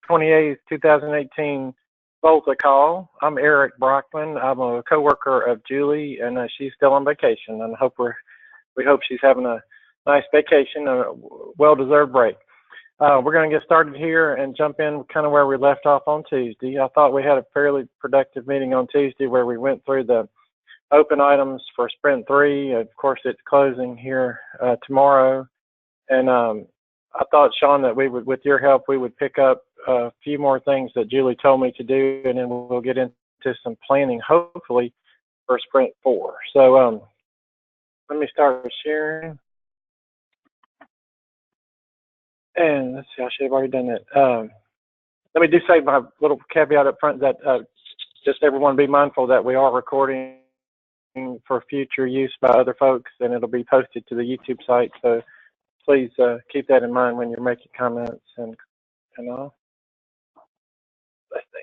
28th, 2018 VOLTHA call. I'm Eric Brockman. I'm a coworker of Julie, and she's still on vacation. And we hope she's having a nice vacation, a well-deserved break. We're going to get started here and jump in kind of where we left off on Tuesday. I thought we had a fairly productive meeting on Tuesday where we went through the open items for Sprint 3. Of course, it's closing here tomorrow. And I thought, Sean, that we would, with your help, we would pick up a few more things that Julie told me to do, and then we'll get into some planning, hopefully, for Sprint 4. So let me start sharing. And let's see, I should have already done that. Let me do say my little caveat up front that just everyone be mindful that we are recording for future use by other folks, and it'll be posted to the YouTube site. So please keep that in mind when you're making comments and all. Let's see.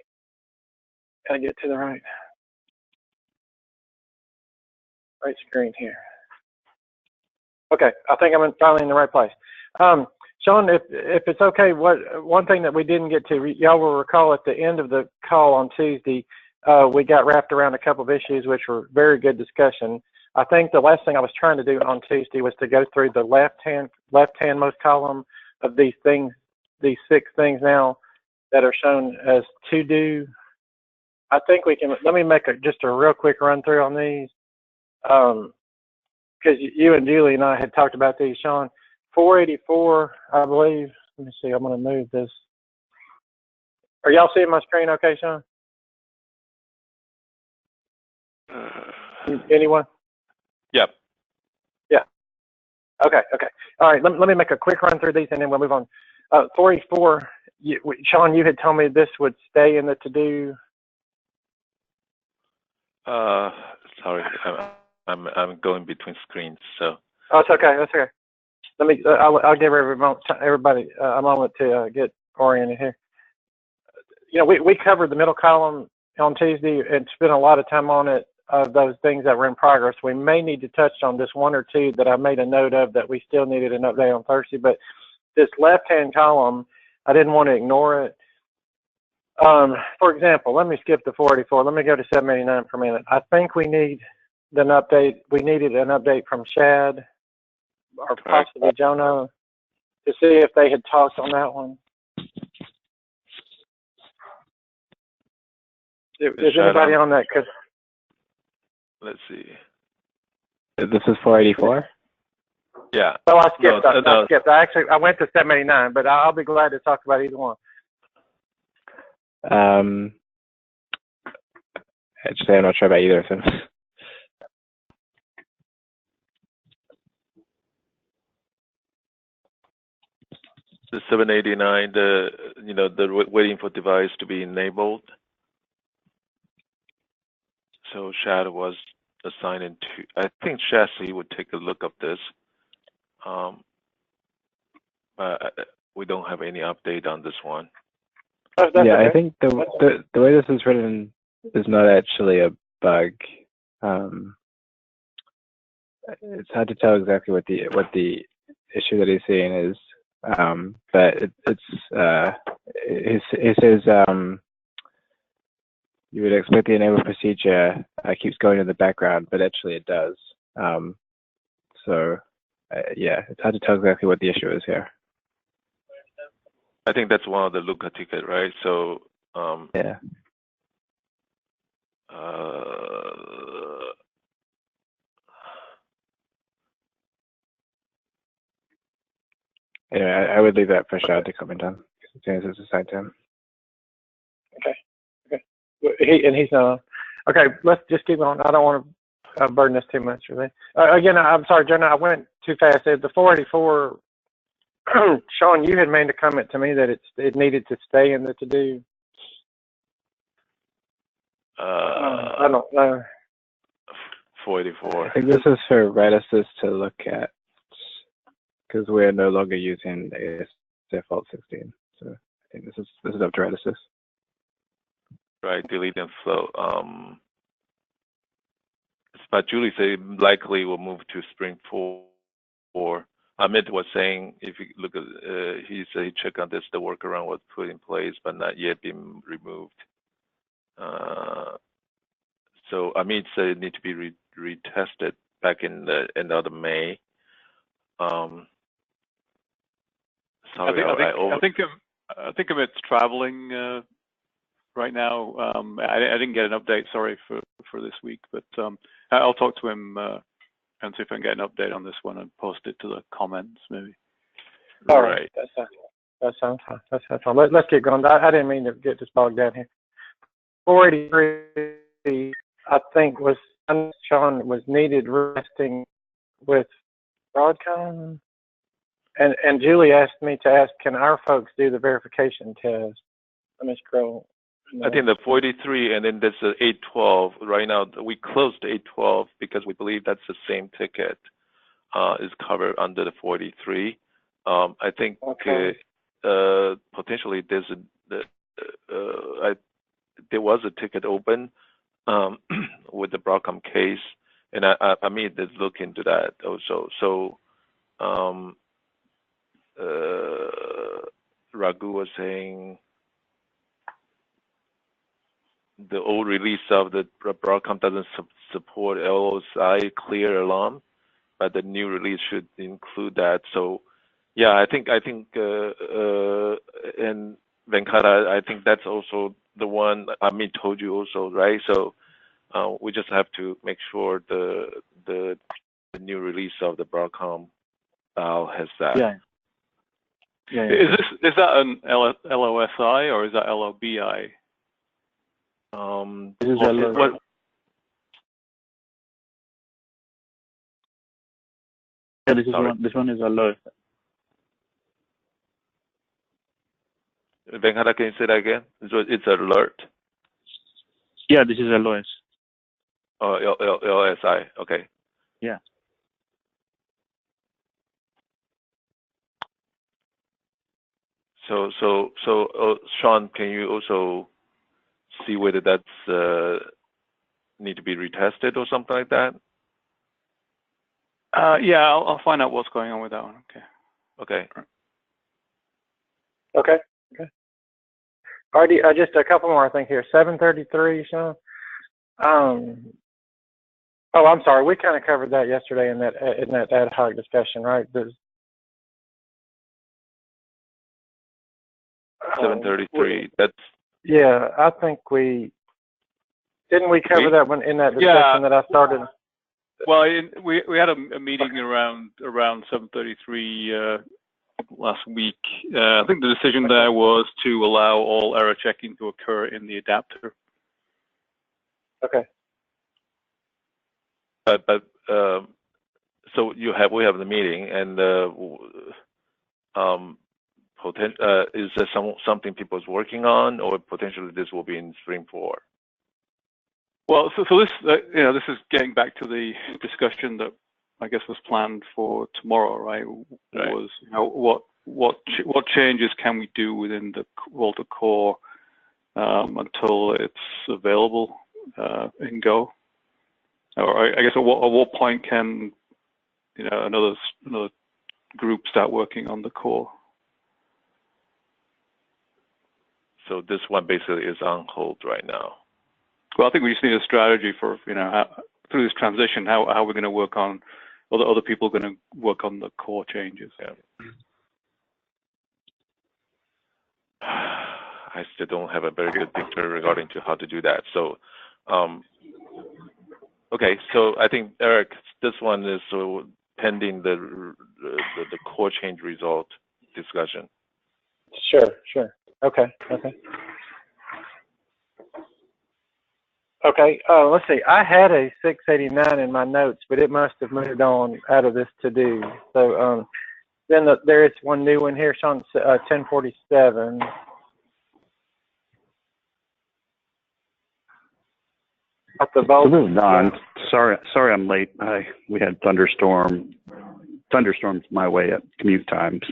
Gotta get to the right screen here. Okay, I think I'm finally in the right place. Sean, if it's okay, one thing that we didn't get to, y'all will recall at the end of the call on Tuesday, we got wrapped around a couple of issues, which were very good discussion. I think the last thing I was trying to do on Tuesday was to go through the left-handmost column of these things, these 6 things now that are shown as to do. I think we can, let me make just a real quick run through on these. Because you and Julie and I had talked about these, Sean. 484, I believe. Let me see, I'm going to move this. Are y'all seeing my screen okay, Sean? Anyone? Yep. Yeah. Okay. All right, let me make a quick run through these and then we'll move on. 484, Sean, you had told me this would stay in the to-do. Sorry, I'm going between screens, so. Oh, it's okay. That's okay. Let me. I'll give everybody a moment to get oriented here. You know, we covered the middle column on Tuesday and spent a lot of time on it. Of those things that were in progress, we may need to touch on just 1 or 2 that I made a note of that we still needed an update on Thursday. But this left-hand column, I didn't want to ignore it. For example, let me skip the 484. Let me go to 789 for a minute. I think we need an update. We needed an update from Shad or possibly Jonah to see if they had talked on that one. Is anybody on that? Let's see. This is 484? Yeah. Well, I skipped. I skipped. I went to 789, but I'll be glad to talk about either one. Actually, I'm not sure about either of them. The 789, the waiting for device to be enabled. So Shad was assigned into, I think Chassis would take a look at this. We don't have any update on this one. Yeah, okay. I think the way this is written is not actually a bug. It's hard to tell exactly what the issue that he's seeing is, but he says you would expect the enable procedure keeps going in the background, but actually it does. Yeah, it's hard to tell exactly what the issue is here. I think that's one of the Luca ticket, right? So yeah. Anyway, I would leave that for Shad to comment on as soon as it's assigned to him. Okay. He's not. Okay, let's just keep on. I don't want to burden us too much. Really. Again, I'm sorry, Jonah. I went too fast. The 484. Sean, you had made a comment to me that it needed to stay in the to-do. I don't know. 484. I think this is for Redis to look at because we're no longer using default 16. So I think this is up to Redis. Right, delete and flow. But Julie said likely will move to Spring 4 Amit was saying, if you look at, he said he checked on this, the workaround was put in place, but not yet been removed. So Amit said it need to be retested back in the end of May. Sorry, I think Amit's traveling right now. I didn't get an update. Sorry for this week, but I'll talk to him and see if I can get an update on this one and post it to the comments maybe. All right. That sounds fine. That sounds fine. Let's get going. I didn't mean to get this bogged down here. 483, I think, Sean, was needed resting with Broadcom. And Julie asked me to ask, can our folks do the verification test? Let me scroll. I think the 43, and then there's the 812. Right now, we closed 812 because we believe that's the same ticket is covered under the 43. I think potentially there was a ticket open with the Broadcom case, and I mean, let's look into that also. So Raghu was saying the old release of the Broadcom doesn't support LOSI clear alarm, but the new release should include that. So yeah, I think and Venkata, I think that's also the one Amit told you also, right? So we just have to make sure the new release of the Broadcom has that. Yeah. Is that an LOSI or is that LOBI? This is this one is alert. Venkata, can you say that again? So it's alert. Yeah, this is LOS. Oh, LSI. Okay. Yeah. So, Sean, can you also see whether that's need to be retested or something like that? Yeah, I'll find out what's going on with that one. Okay. Okay. Alrighty, just a couple more, I think, here. 733, Sean. Oh, I'm sorry. We kind of covered that yesterday in that ad hoc discussion, right? 733. That's. Yeah, I think didn't we cover that one in that discussion that I started? Well, we had a meeting around 733 last week. I think the decision there was to allow all error checking to occur in the adapter. Okay. But so we have the meeting, and is there something people's working on, or potentially this will be in Spring 4? Well, so this this is getting back to the discussion that I guess was planned for tomorrow, right? Was what changes can we do within the VOLTHA core until it's available in Go? Or I guess at what point can another group start working on the core? So this one basically is on hold right now. Well, I think we just need a strategy for through this transition, how we're going to work on, other people are going to work on the core changes. Yeah. I still don't have a very good picture regarding to how to do that. So, okay. So I think Eric, this one is pending the core change result discussion. Sure. Okay. Let's see. I had a 689 in my notes, but it must have moved on out of this to do. So then there is one new one here, Sean, 1047. This is Don. Sorry I'm late. We had thunderstorms my way at commute times.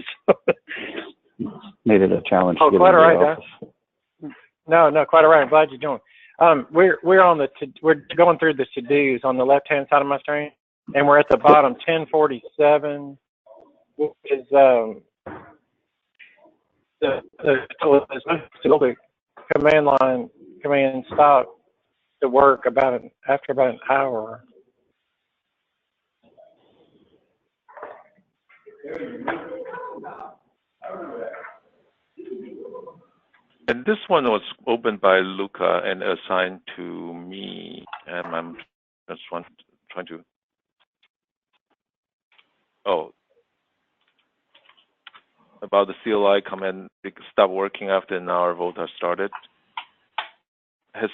Made it a challenge. Oh, quite all right, Don. No, quite all right. I'm glad you joined. We're going through the to-dos on the left-hand side of my screen, and we're at the bottom, 1047. is the command line command stop to work after about an hour. And this one was opened by Luca and assigned to me, and I'm just trying to. Oh, about the CLI command stop working after an hour. VOLTHA started. Has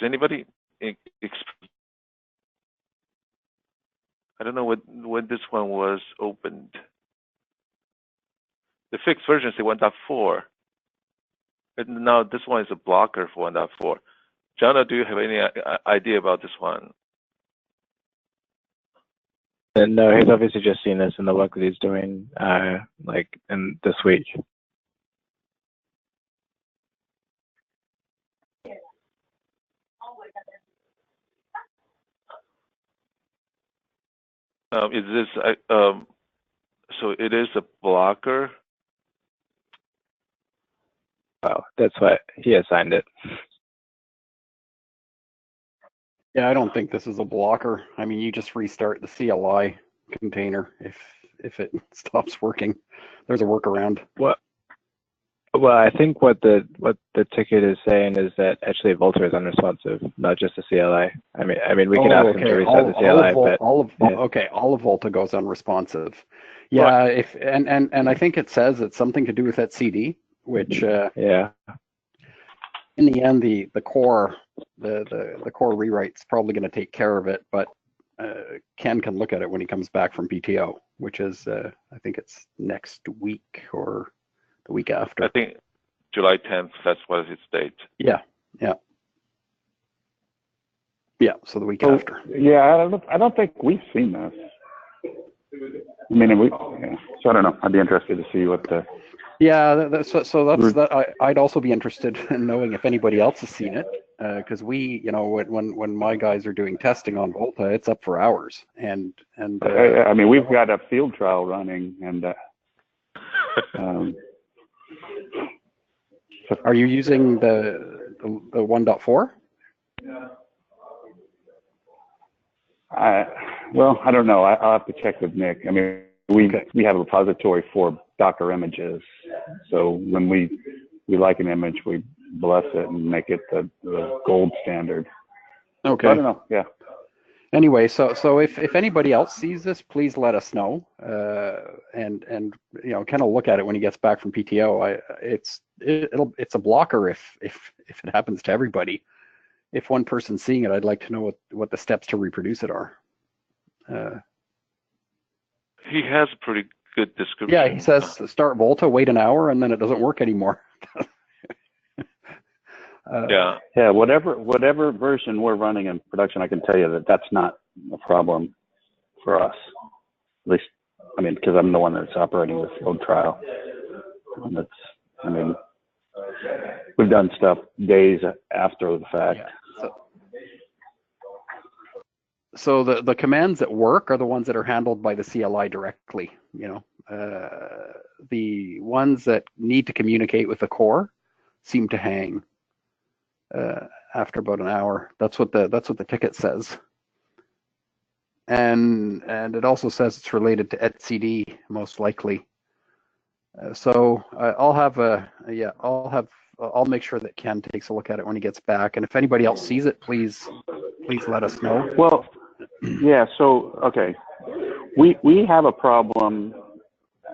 anybody? I don't know when this one was opened. The fixed version is 1.4, and now this one is a blocker for 1.4. Jana, do you have any idea about this one? No, he's obviously just seen this in the work that he's doing, like in this week. Is this so? It is a blocker. Well, that's what he assigned it. Yeah, I don't think this is a blocker. I mean, you just restart the CLI container if it stops working. There's a workaround. Well, I think what the ticket is saying is that actually VOLTHA is unresponsive, not just the CLI. I mean, we can ask him to reset the CLI, but all of VOLTHA goes unresponsive. Yeah, and I think it says it's something to do with that CD, which yeah. In the end, the core rewrite's probably going to take care of it, but Ken can look at it when he comes back from PTO, which is I think it's next week or the week after. I think July 10th. That's what his date. Yeah. So the week after. Yeah, I don't think we've seen this. I mean, so I don't know. I'd be interested to see what the. Yeah, that's that. I'd also be interested in knowing if anybody else has seen it, because we, when my guys are doing testing on VOLTHA, it's up for hours, and. I mean, we've got a field trial running, and. Are you using the 1.4? Well, I don't know. I'll have to check with Nick. I mean, we have a repository for Docker images. So when we like an image, we bless it and make it the gold standard. Okay. So I don't know. Yeah. Anyway, so if anybody else sees this, please let us know. And kind of look at it when he gets back from PTO. It's a blocker if it happens to everybody. If one person's seeing it, I'd like to know what the steps to reproduce it are. He has a pretty good description. Yeah, he says start VOLTHA, wait an hour, and then it doesn't work anymore. Yeah. Whatever version we're running in production, I can tell you that's not a problem for us. At least, I mean, because I'm the one that's operating the field trial. We've done stuff days after the fact. Yeah. So the commands that work are the ones that are handled by the CLI directly. The ones that need to communicate with the core seem to hang after about an hour. That's what the ticket says. And it also says it's related to etcd most likely. So I'll make sure that Ken takes a look at it when he gets back. And if anybody else sees it, please let us know. Well, yeah. So okay, we have a problem.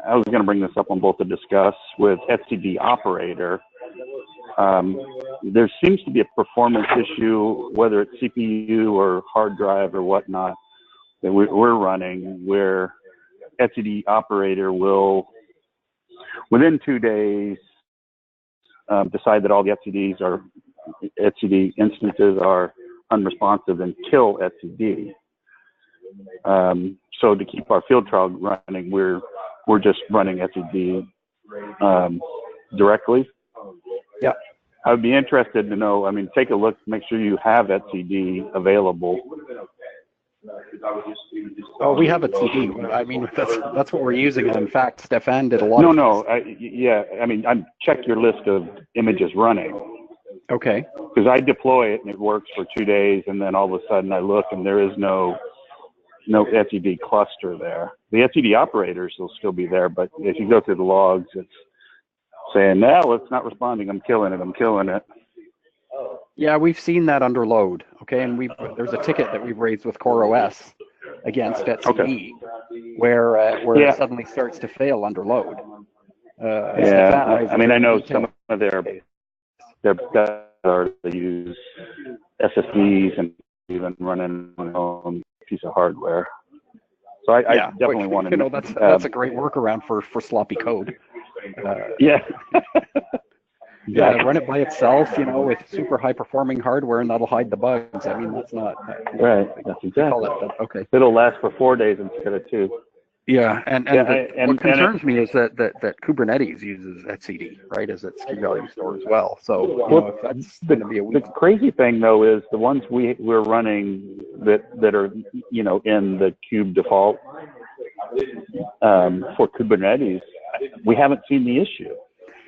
I was going to bring this up on both to discuss with etcd operator. There seems to be a performance issue, whether it's CPU or hard drive or whatnot, that we're running, where etcd operator will, within 2 days, decide that all the etcd instances are unresponsive and kill etcd. So to keep our field trial running, we're just running etcd directly. Yeah. I would be interested to know, I mean, take a look, make sure you have etcd available Oh, we have a TD. I mean, that's what we're using. And in fact, Stefan did a lot. I mean, I check your list of images running. Okay. Because I deploy it and it works for 2 days, and then all of a sudden I look and there is no etcd cluster there. The etcd operators will still be there, but if you go through the logs, it's saying, no, it's not responding. I'm killing it. Yeah, we've seen that under load. Okay, and there's a ticket that we've raised with CoreOS against etcd where it suddenly starts to fail under load. I mean, I know some of their they use SSDs and even running on their own piece of hardware. So I definitely want to. That's a great workaround for sloppy code. Run it by itself, with super high performing hardware, and that'll hide the bugs. I mean, that's not right. That's exactly. Okay. It'll last for 4 days instead of 2. Yeah, what concerns me is that Kubernetes uses etcd, right, as its key value store as well. So if that's going to be a weak. The crazy thing though is the ones we're running that are in the kube default for Kubernetes, we haven't seen the issue.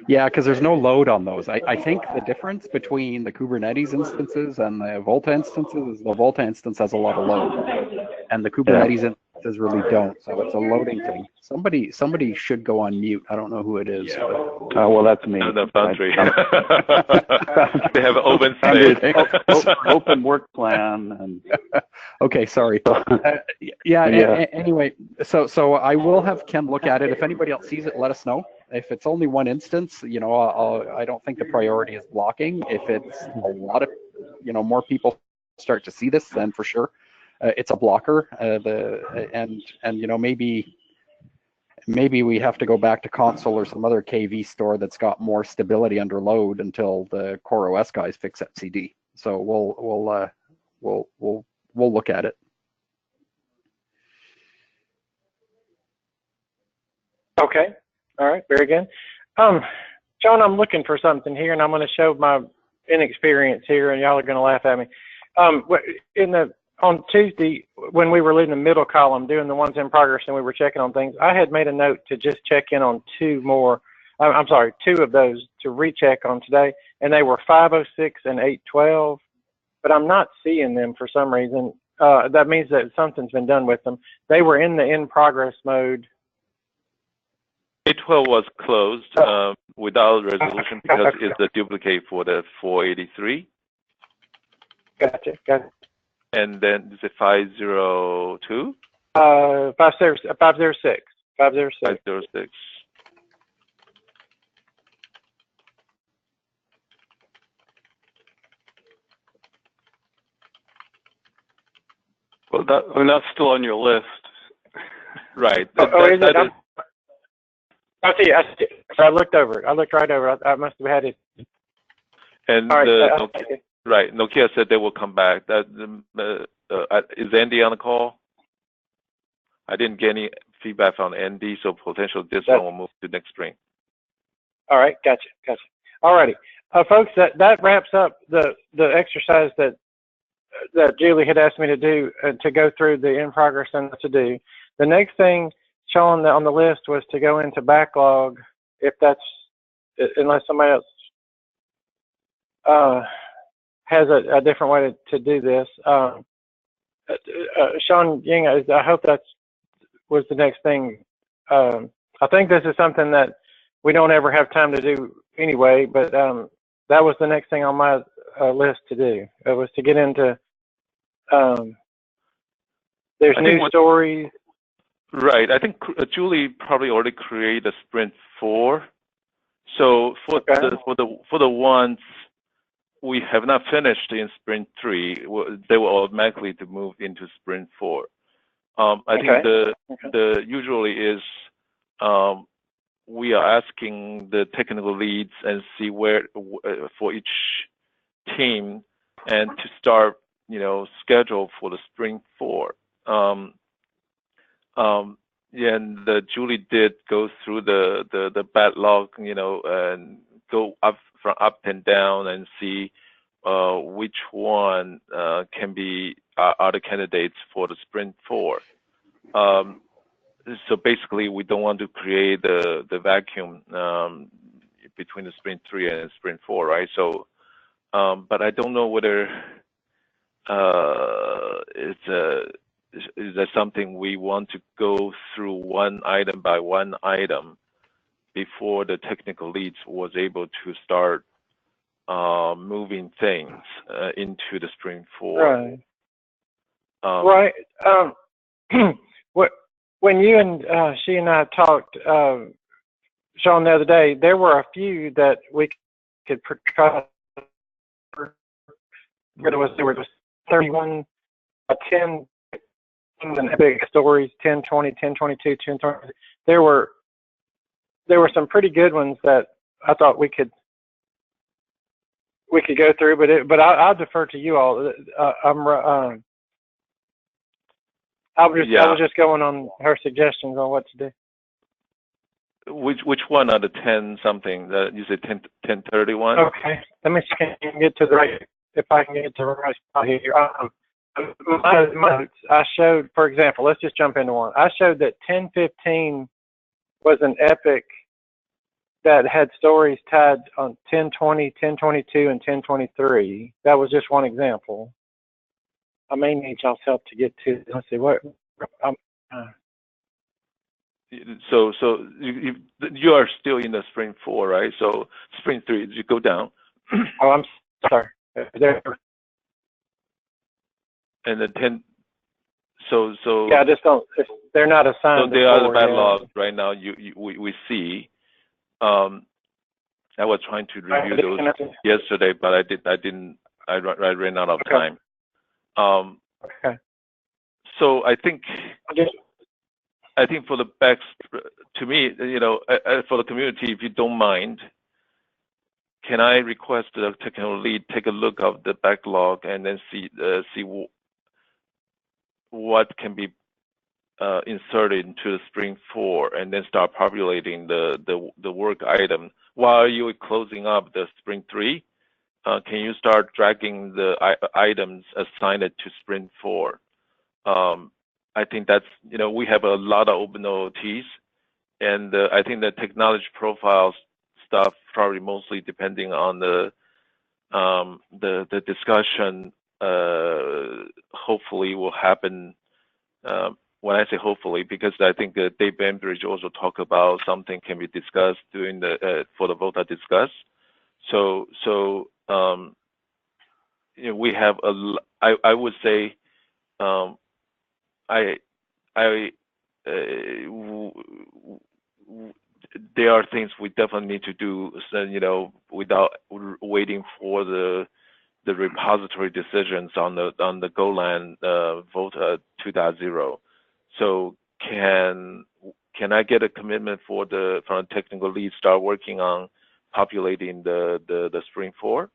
Yeah, because there's no load on those. I think the difference between the Kubernetes instances and the VOLTHA instances is the VOLTHA instance has a lot of load, and the Kubernetes instances really don't. So it's a loading thing. Somebody should go on mute. I don't know who it is. Well, that's me. The Foundry. They have open space. Open work plan. And okay, sorry. Anyway, so I will have Ken look at it. If anybody else sees it, let us know. If it's only one instance, I don't think the priority is blocking. If it's a lot of, more people start to see this, then for sure, it's a blocker. Maybe we have to go back to console or some other KV store that's got more stability under load until the CoreOS guys fix etcd. So we'll look at it. Okay. All right, very good. John, I'm looking for something here, and I'm going to show my inexperience here, and y'all are going to laugh at me. On Tuesday, when we were leaving the middle column, doing the ones in progress, and we were checking on things, I had made a note to just check in on 2 of those to recheck on today, and they were 506 and 812, but I'm not seeing them for some reason. That means that something's been done with them. They were in the in progress mode. 812 was closed without resolution because it's a duplicate for the 483. Gotcha. And then is it 502? 506. 506. Well, that's still on your list. Right. I see. I looked over it. I looked right over it. I must have had it. And right, Nokia said they will come back. Is Andy on the call? I didn't get any feedback from Andy, so potentially this one will move to next spring. All right, gotcha. All righty, folks. That wraps up the exercise that Julie had asked me to do to go through the in progress and to do. The next thing shown on the list was to go into backlog, unless somebody else has a different way to do this. Sean Ying, I hope that was the next thing. I think this is something that we don't ever have time to do anyway, but that was the next thing on my list to do. It was to get into, there's new stories. Right. I think Julie probably already created a sprint 4. So for the ones we have not finished in sprint 3, they will automatically to move into sprint 4. I think the usually is we are asking the technical leads and see where for each team and to start schedule for the sprint 4. And Julie did go through the backlog, and go up and down and see which one can be are the candidates for the Sprint 4. So basically, we don't want to create the vacuum between the Sprint 3 and Sprint 4, right? So, but I don't know whether is that something we want to go through one item by one item before the technical leads was able to start moving things into the Sprint 4. Right. When you and she and I talked, Sean, the other day, there were a few that we could try. There was 31, 10 big stories, 10, 20, 10, 22, 10, 20. There were some pretty good ones that I thought we could go through, but I'll defer to you all. I was just going on her suggestions on what to do. Which one are the 10 something that you said 1031? Okay, let me see if I can get to the right. If I can get to the right spot here. My notes, I showed, for example, let's just jump into one. I showed that 1015 was an epic that had stories tied on 1020, 1022, and 1023. That was just one example. I may need y'all's help to get to. Let's see what. So you are still in the Sprint 4, right? So Sprint 3, you go down. Oh, I'm sorry. There. And the 10. So yeah, just don't. They're not assigned. So they are the backlog right now. We see. I was trying to review those yesterday, but I didn't. I ran out of time. Okay. So I think for the backs, to me, for the community, if you don't mind, can I request the technical lead take a look of the backlog and then see what can be inserted into the Sprint 4, and then start populating the work item while you're closing up the Sprint 3. Can you start dragging the items assigned to Sprint 4? I think that's, we have a lot of open OOTs, and I think the technology profiles stuff probably mostly depending on the discussion. Hopefully will happen. When I say hopefully, because I think Dave Bambridge also talked about something can be discussed during for the VOLTHA discuss. So we have I would say there are things we definitely need to do, without waiting for the repository decisions on the Golang VOLTHA 2.0. So can I get a commitment from the technical lead start working on populating the Sprint 4?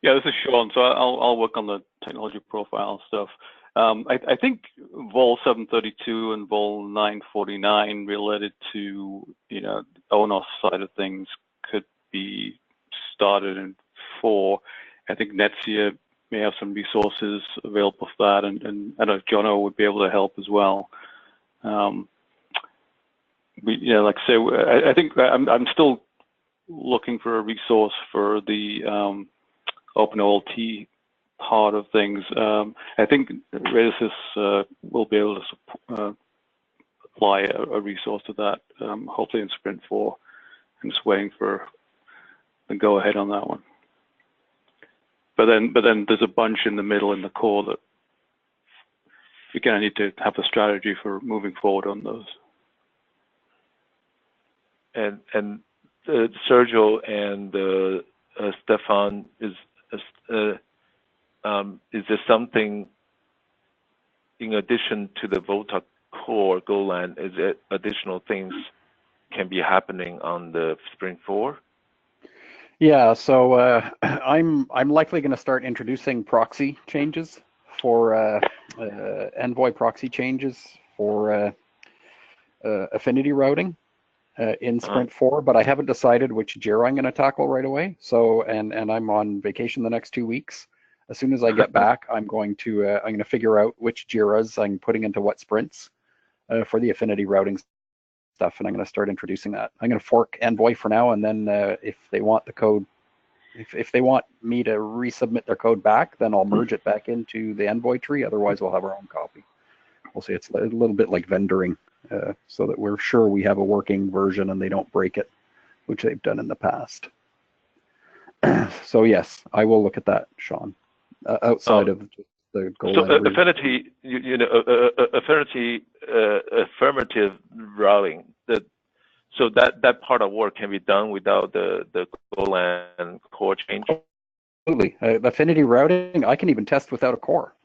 Yeah, this is Sean. So I'll work on the technology profile stuff. I think Vol 732 and Vol 949 related to ONOS side of things could be started in 4. I think Netsia may have some resources available for that, and I know Jono would be able to help as well. Like I say, I think I'm still looking for a resource for the OpenOLT part of things. I think Resys will be able to apply a resource to that, hopefully in Sprint 4. I'm just waiting for the go ahead on that one. But then there's a bunch in the middle in the core that we kind of need to have a strategy for moving forward on those. And Sergio and Stefan, is there something in addition to the VOLTHA core Golang? Is there additional things can be happening on the Sprint 4? Yeah, so I'm likely going to start introducing proxy changes for Envoy proxy changes for affinity routing. in Sprint 4, but I haven't decided which JIRA I'm going to tackle right away. So, and I'm on vacation the next 2 weeks. As soon as I get back, I'm going to figure out which JIRAs I'm putting into what sprints for the affinity routing stuff, and I'm going to start introducing that. I'm going to fork Envoy for now, and then if they want the code, if they want me to resubmit their code back, then I'll merge it back into the Envoy tree. Otherwise, we'll have our own copy. We'll see. It's a little bit like vendoring, so that we're sure we have a working version and they don't break it, which they've done in the past. So yes, I will look at that, Sean. Outside of the goal. So affinity, affinity affirmative routing. So that part of work can be done without the Golang core change. Absolutely, affinity routing. I can even test without a core.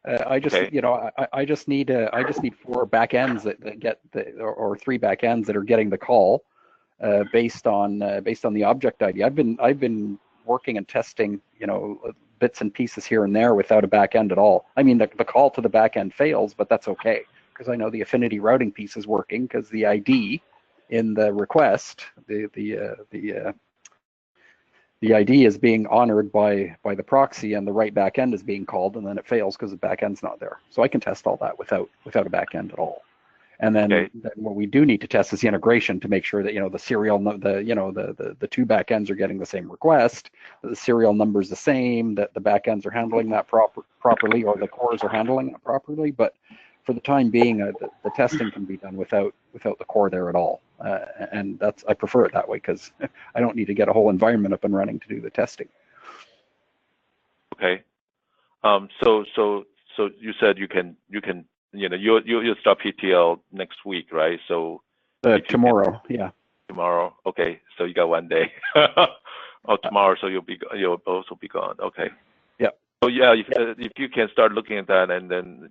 I just, I just need 4 backends that get or 3 backends that are getting the call based on the object ID. I've been working and testing, bits and pieces here and there without a backend at all. I mean, the call to the backend fails, but that's okay because I know the affinity routing piece is working because the ID in the request, the ID is being honored by the proxy, and the right backend is being called, and then it fails because the backend's not there. So I can test all that without a backend at all. And then, then what we do need to test is the integration to make sure that the serial, the 2 backends are getting the same request, the serial number is the same, that the backends are handling that properly, or the cores are handling that properly. But for the time being, the testing can be done without the core there at all, and I prefer it that way because I don't need to get a whole environment up and running to do the testing. Okay. So you said you can you'll start PTL next week, right? So tomorrow, yeah. Tomorrow, okay. So you got 1 day. Oh, tomorrow, so you'll also be gone. Okay. Yeah. So yeah, if you can start looking at that and then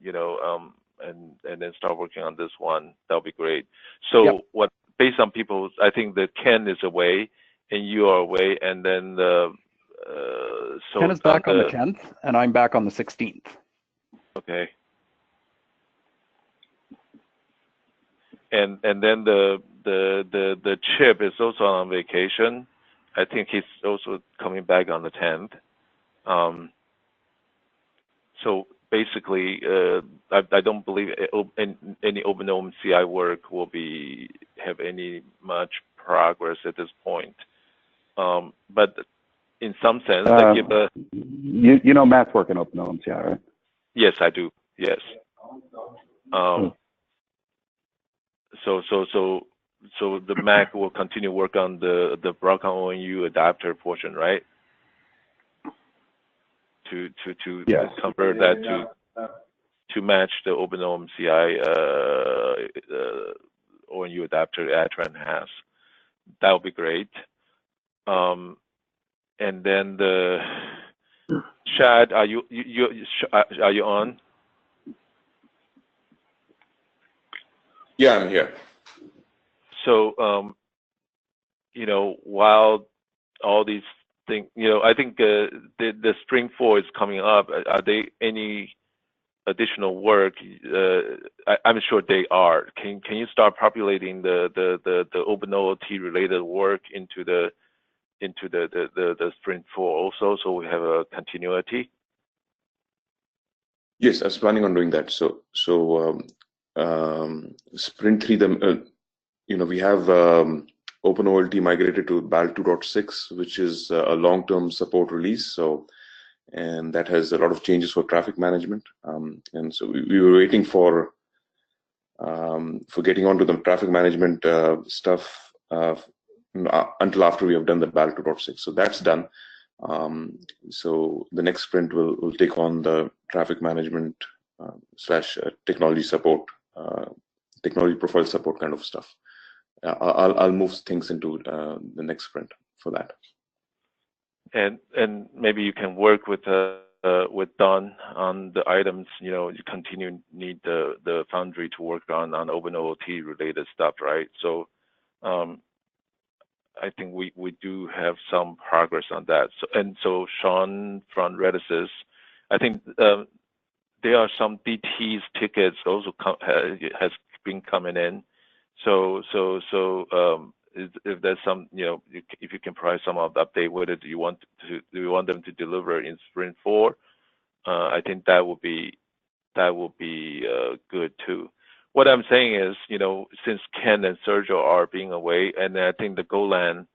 and then start working on this one, that'll be great. So what, based on people, I think that Ken is away and you are away, and then so Ken is back on the 10th, and I'm back on the 16th. Okay. And then the Chip is also on vacation. I think he's also coming back on the 10th. So basically, I don't believe any OpenOMCI work will have any much progress at this point. But in some sense, I give a. You know Matt's working OpenOMCI, right? Yes, I do. Yes. So the Mac will continue work on the Broadcom ONU adapter portion, right? To convert that to match the OpenOMCI ONU adapter Atran has. That would be great. And then the Chad, are you on? Yeah, I'm here. So while all these things, I think the Spring 4 is coming up. Are there any additional work? I'm sure they are. Can you start populating the OpenOOT related work into the Sprint 4 also, so we have a continuity? Yes, I was planning on doing that. So Sprint 3, we have OpenOLT migrated to BAL 2.6, which is a long-term support release. So, and that has a lot of changes for traffic management. And so we were waiting for getting onto the traffic management stuff until after we have done the BAL 2.6. So that's done. So the next sprint will take on the traffic management / technology support, technology profile support kind of stuff. I'll move things into the next sprint for that. And maybe you can work with Don on the items. You continue need the Foundry to work on OpenOOT related stuff, right? So I think we do have some progress on that. So Sean from Redis, I think there are some DT's tickets also has been coming in. If there's some, if you can provide some of the update, whether do you want them to deliver in sprint 4? I think that would be good too. What I'm saying is, since Ken and Sergio are being away, and I think the Golang,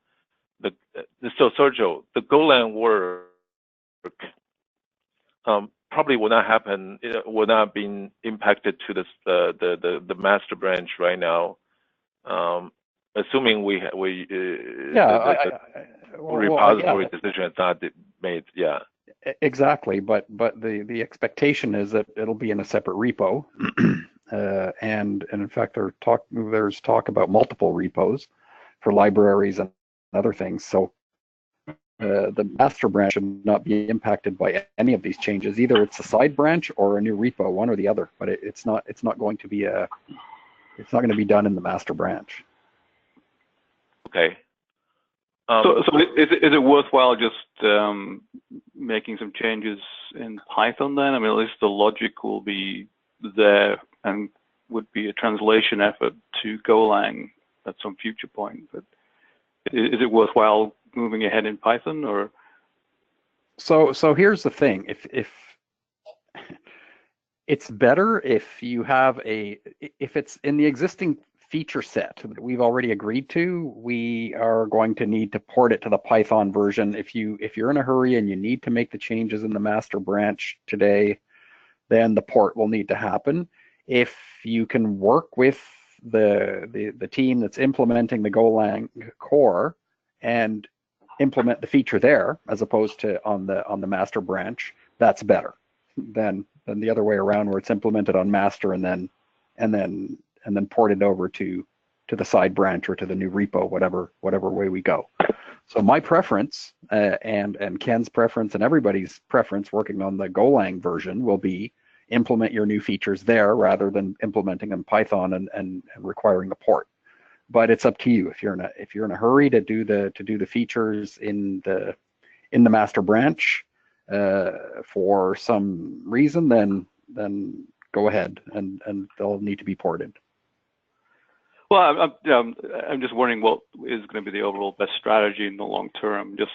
so Sergio, the Golang work probably will not happen. It will not be impacted to the master branch right now. Assuming repository decision is not made, yeah. Exactly, but the expectation is that it'll be in a separate repo, and in fact there's talk about multiple repos for libraries and other things. So the master branch should not be impacted by any of these changes. Either it's a side branch or a new repo, one or the other. But it's not going to be done in the master branch. Okay. So is it worthwhile just making some changes in Python then? I mean, at least the logic will be there and would be a translation effort to Golang at some future point. But is it worthwhile moving ahead in Python, or? So here's the thing: if it's better if you have if it's in the existing feature set that we've already agreed to, we are going to need to port it to the Python version. If you're in a hurry and you need to make the changes in the master branch today, then the port will need to happen. If you can work with the team that's implementing the Golang core and implement the feature there as opposed to on the master branch, that's better than the other way around, where it's implemented on master and then ported over to the side branch or to the new repo, whatever way we go. So my preference and Ken's preference and everybody's preference working on the Golang version will be implement your new features there rather than implementing in Python and requiring a port. But it's up to you. If you're in a hurry to do the features in the master branch for some reason, then go ahead and they'll need to be ported. Well, I'm just wondering what is going to be the overall best strategy in the long term. Just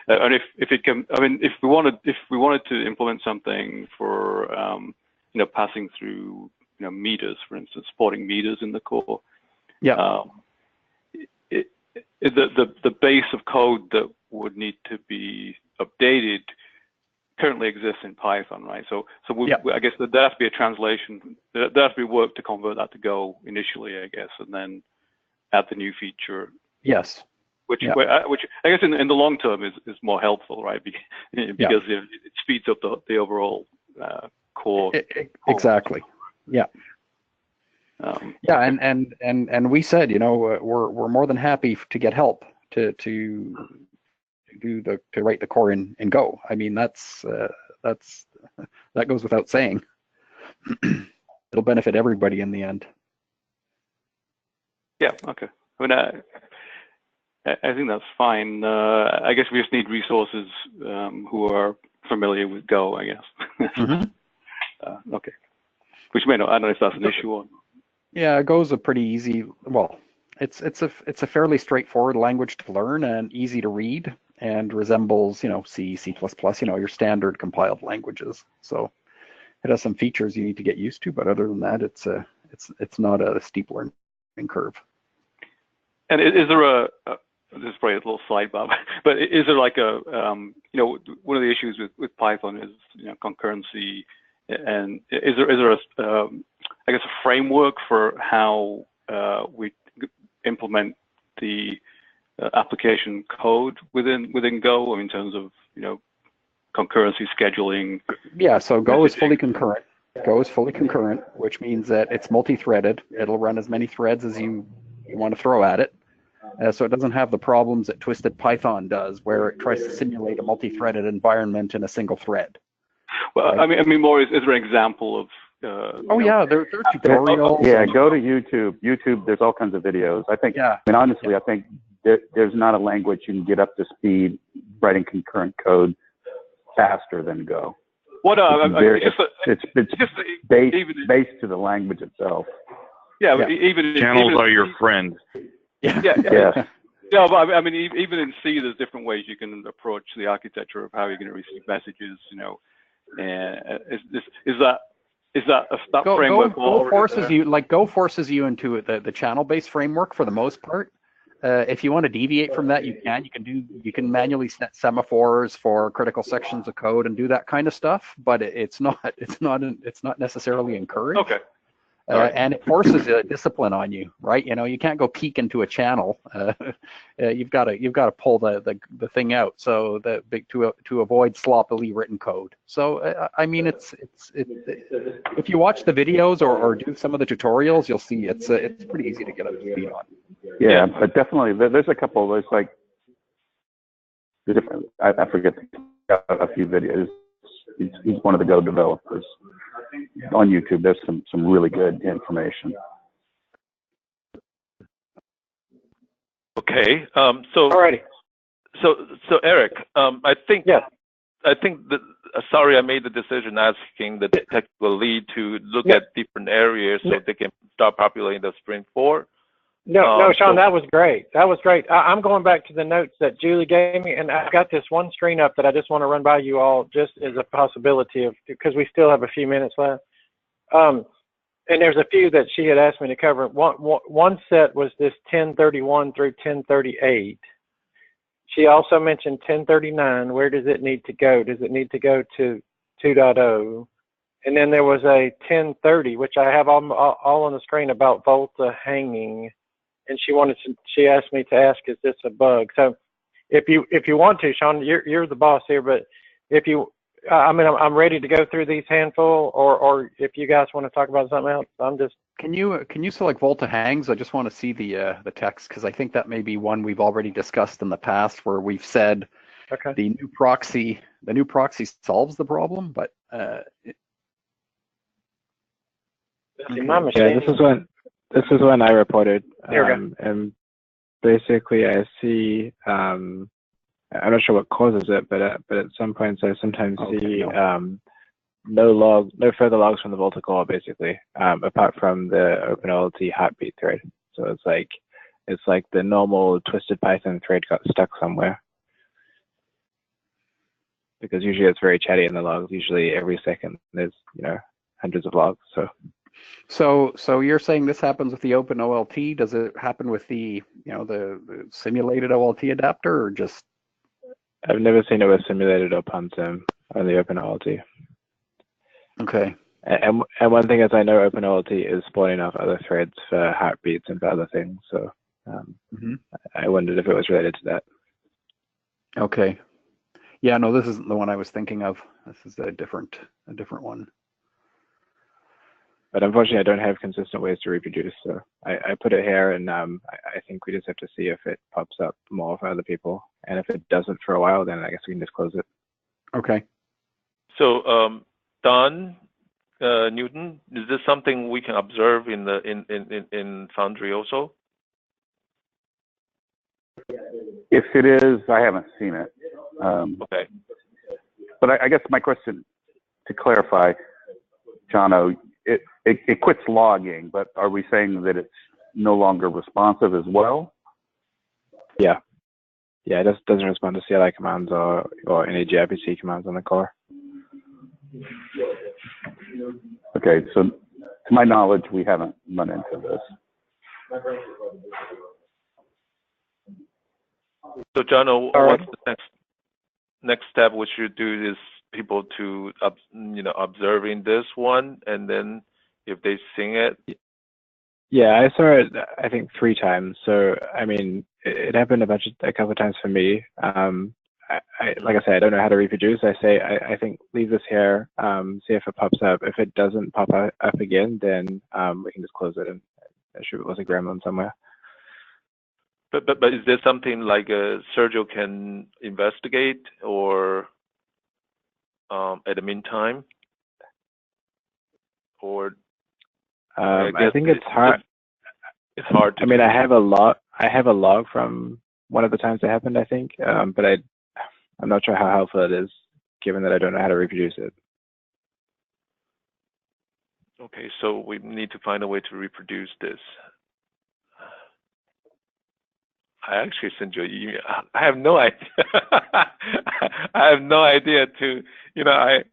and if it can, I mean, if we wanted to implement something for passing through meters, for instance, supporting meters in the core. Yeah. The base of code that would need to be updated currently exists in Python, right? So I guess there has to be a translation. There has to be work to convert that to Go initially, I guess, and then add the new feature. Yes. Which I guess in the long term is more helpful, right? Because it speeds up the overall core. Exactly. Yeah. And we said, we're more than happy to get help to write the core in Go. I mean, that goes without saying. It'll benefit everybody in the end. Yeah. Okay. I mean, I think that's fine. I guess we just need resources who are familiar with Go, I guess. Mm-hmm. Okay. Which I don't know if that's an issue or not. Yeah, Go's a pretty easy. Well, it's a fairly straightforward language to learn and easy to read, and resembles C, C++, your standard compiled languages. So it has some features you need to get used to, but other than that, it's not a steep learning curve. And is there this is probably a little sidebar, but is there like a one of the issues with Python is concurrency, and is there a I guess a framework for how we implement the application code within Go, in terms of concurrency scheduling? Yeah, so Go is fully concurrent. Go is fully concurrent, which means that it's multi-threaded. It'll run as many threads as you want to throw at it. So it doesn't have the problems that Twisted Python does, where it tries to simulate a multi-threaded environment in a single thread. Well, right? I mean, more is there an example of? There are tutorials. Yeah, go to YouTube. YouTube, there's all kinds of videos. I think. Yeah. I mean, honestly, I think there's not a language you can get up to speed writing concurrent code faster than Go. What? It's based to the language itself. Yeah, but even channels are your friend. Yeah. Yeah, but I mean, even in C, there's different ways you can approach the architecture of how you're going to receive messages. You know, is that framework? Go forces you into the channel-based framework for the most part. If you want to deviate from that, you can manually set semaphores for critical sections of code and do that kind of stuff. But it's not necessarily encouraged. Okay. And it forces a discipline on you, right? You know, you can't go peek into a channel. You've got to pull the thing out so to avoid sloppily written code. So I mean, it's if you watch the videos or do some of the tutorials, you'll see it's pretty easy to get up to speed on. Yeah, but definitely there's a couple. There's like I forget a few videos. He's one of the Go developers on YouTube. There's some really good information. Okay. Alrighty. So Eric, I think that sorry I made the decision asking the technical lead to look at different areas so they can start populating the Sprint 4. No, Sean, that was great. That was great. I'm going back to the notes that Julie gave me, and I've got this one screen up that I just want to run by you all just as a possibility of, because we still have a few minutes left. And there's a few that she had asked me to cover. One set was this 1031 through 1038. She also mentioned 1039. Where does it need to go? Does it need to go to 2.0? And then there was a 1030, which I have all on the screen about VOLTHA hanging. And she asked me to ask, is this a bug? So if you want to, Sean, you're the boss here, but if you, I mean, I'm ready to go through these handful, or if you guys want to talk about something else, I'm just. Can you select VOLTHA hangs? I just want to see the text, because I think that may be one we've already discussed in the past, where we've said the new proxy solves the problem, but this is when I reported, and basically I see, I'm not sure what causes it, but at some points I sometimes see no further logs from the VOLTHA core, basically, apart from the OpenOLT heartbeat thread. So it's like the normal twisted Python thread got stuck somewhere, because usually it's very chatty in the logs. Usually every second there's hundreds of logs. So you're saying this happens with the OpenOLT? Does it happen with the the simulated OLT adapter, or just? I've never seen it with simulated or PunSim on the OpenOLT. Okay. And one thing is, I know OpenOLT is spawning off other threads for heartbeats and for other things. So I wondered if it was related to that. Okay. Yeah. No, this isn't the one I was thinking of. This is a different one. But unfortunately, I don't have consistent ways to reproduce, so I put it here, and I think we just have to see if it pops up more for other people. And if it doesn't for a while, then I guess we can just close it. Okay. So, Don Newton, is this something we can observe in Foundry also? If it is, I haven't seen it. Okay. But I guess my question, to clarify, Jono, it quits logging, but are we saying that it's no longer responsive as well? Yeah. Yeah, it just doesn't respond to CLI commands or any gRPC commands on the core. Okay, so to my knowledge, we haven't run into this. So, Jono, what's the next step we should do is people to observing this one, and then if they sing it. Yeah, I saw it I think 3 times. So I mean, it happened a couple of times for me. Like I say, I don't know how to reproduce. I say I think leave this here, see if it pops up. If it doesn't pop up again, then we can just close it and assume it was a gremlin somewhere. But is there something like Sergio can investigate, or at the meantime, or I think it's hard. It's hard to. I mean, I have a log from one of the times it happened, I think, but I'm not sure how helpful it is, given that I don't know how to reproduce it. Okay, so we need to find a way to reproduce this. I actually sent you an email. I have no idea. I have no idea to, you know,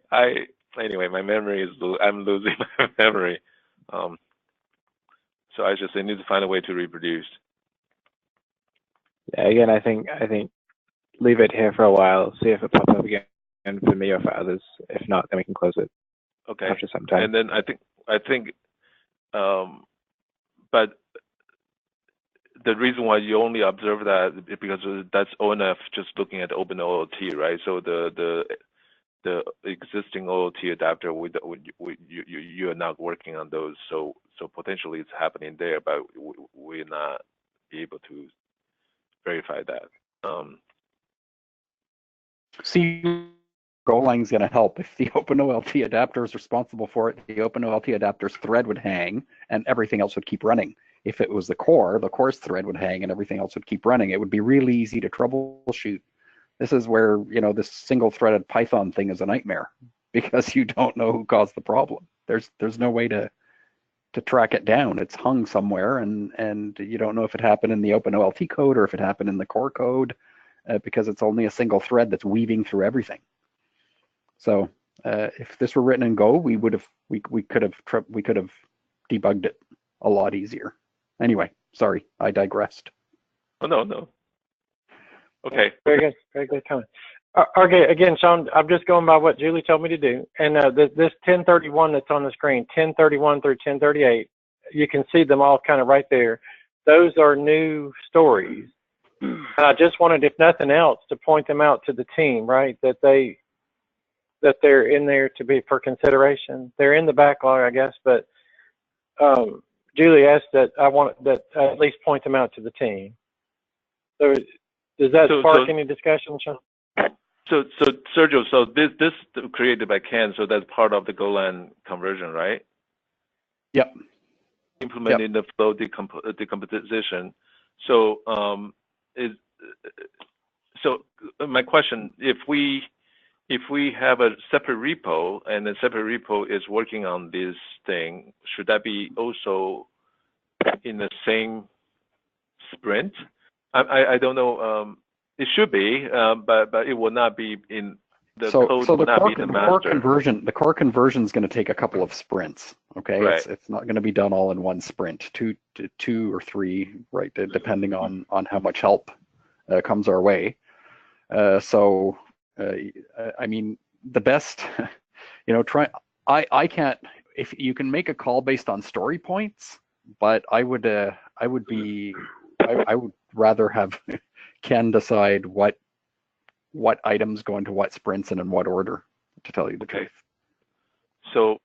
anyway, my memory is, I'm losing my memory. So I just need to find a way to reproduce. Yeah, again, I think leave it here for a while, see if it pops up again for me or for others. If not, then we can close it. Okay. After some time. And then I think, but the reason why you only observe that is because that's ONF just looking at open OLT, right? So the existing OLT adapter, you are not working on those, so potentially it's happening there, but we're not able to verify that. See, Golang's going to help. If the OpenOLT adapter is responsible for it, the OpenOLT adapter's thread would hang and everything else would keep running. If it was the core's thread would hang and everything else would keep running. It would be really easy to troubleshoot. This is where, you know, this single-threaded Python thing is a nightmare because you don't know who caused the problem. There's no way to track it down. It's hung somewhere, and you don't know if it happened in the OpenOLT code or if it happened in the core code, because it's only a single thread that's weaving through everything. So if this were written in Go, we could have debugged it a lot easier. Anyway, sorry, I digressed. Oh no. Okay. Very good comment. Okay, again, Sean, I'm just going by what Julie told me to do. And this 1031 that's on the screen, 1031 through 1038, you can see them all kind of right there. Those are new stories. And I just wanted, if nothing else, to point them out to the team, right? That they're in there to be for consideration. They're in the backlog, I guess, but Julie asked that I want that I at least point them out to the team. So does that spark any discussion, Sean? So Sergio, so this created by Ken, so that's part of the Golang conversion, right? Yep. Implementing the flow decomposition. So so my question: if we have a separate repo and the separate repo is working on this thing, should that be also in the same sprint? I don't know. It should be, but it will not be in the code. So will not be the master. The core conversion is going to take a couple of sprints. Okay, right. It's not going to be done all in one sprint. Two or three, right? Depending on how much help comes our way. I mean, the best, you know, I can't. If you can make a call based on story points, but I would rather have Ken decide what items go into what sprints and in what order, to tell you the truth. So,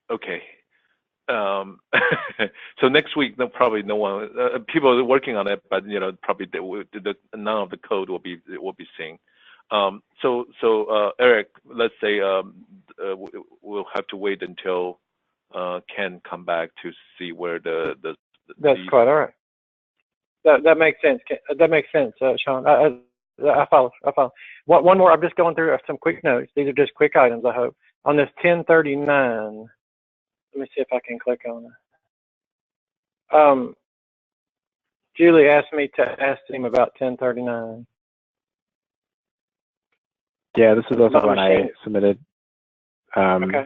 okay. So next week, probably no one, people are working on it, but you know, probably none of the code will be seen. So Eric, let's say we'll have to wait until Ken come back to see where the That's quite all right. That makes sense. That makes sense, Sean. I follow. One more. I'm just going through some quick notes. These are just quick items, I hope. On this 1039, let me see if I can click on it. Julie asked me to ask him about 1039. Yeah, this is also one I submitted. Okay.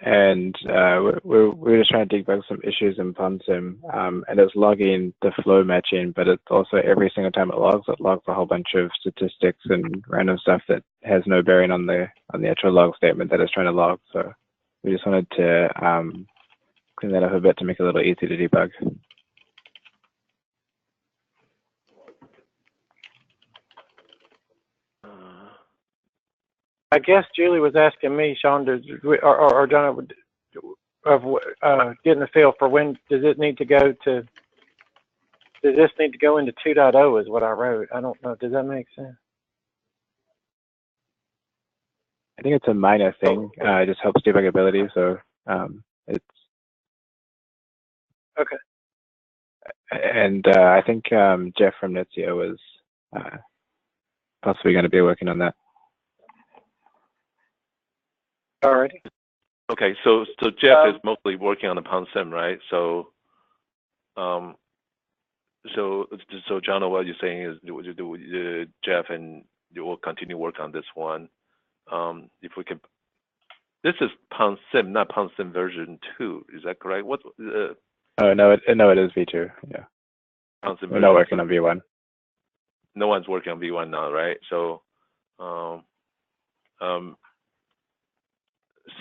And we're just trying to debug some issues in PlumSim, and it's logging the flow matching, but it's also every single time it logs a whole bunch of statistics and random stuff that has no bearing on the actual log statement that it's trying to log. So we just wanted to clean that up a bit to make it a little easier to debug. I guess Julie was asking me, Sean, or John, of getting a feel for when does it need to go to? Does this need to go into 2.0? Is what I wrote. I don't know. Does that make sense? I think it's a minor thing. It just helps debuggability. So it's okay. And I think Jeff from Netzio was possibly going to be working on that. Alrighty. Okay, so Jeff is mostly working on the PON-SIM, right? So John, what you're saying is Jeff and you will continue work on this one. If we can, this is PON-SIM, not PON-SIM version 2. Is that correct? What? Oh no, it is V2. Yeah. PON-SIM We're not working on V1. No one's working on V1 now, right? So,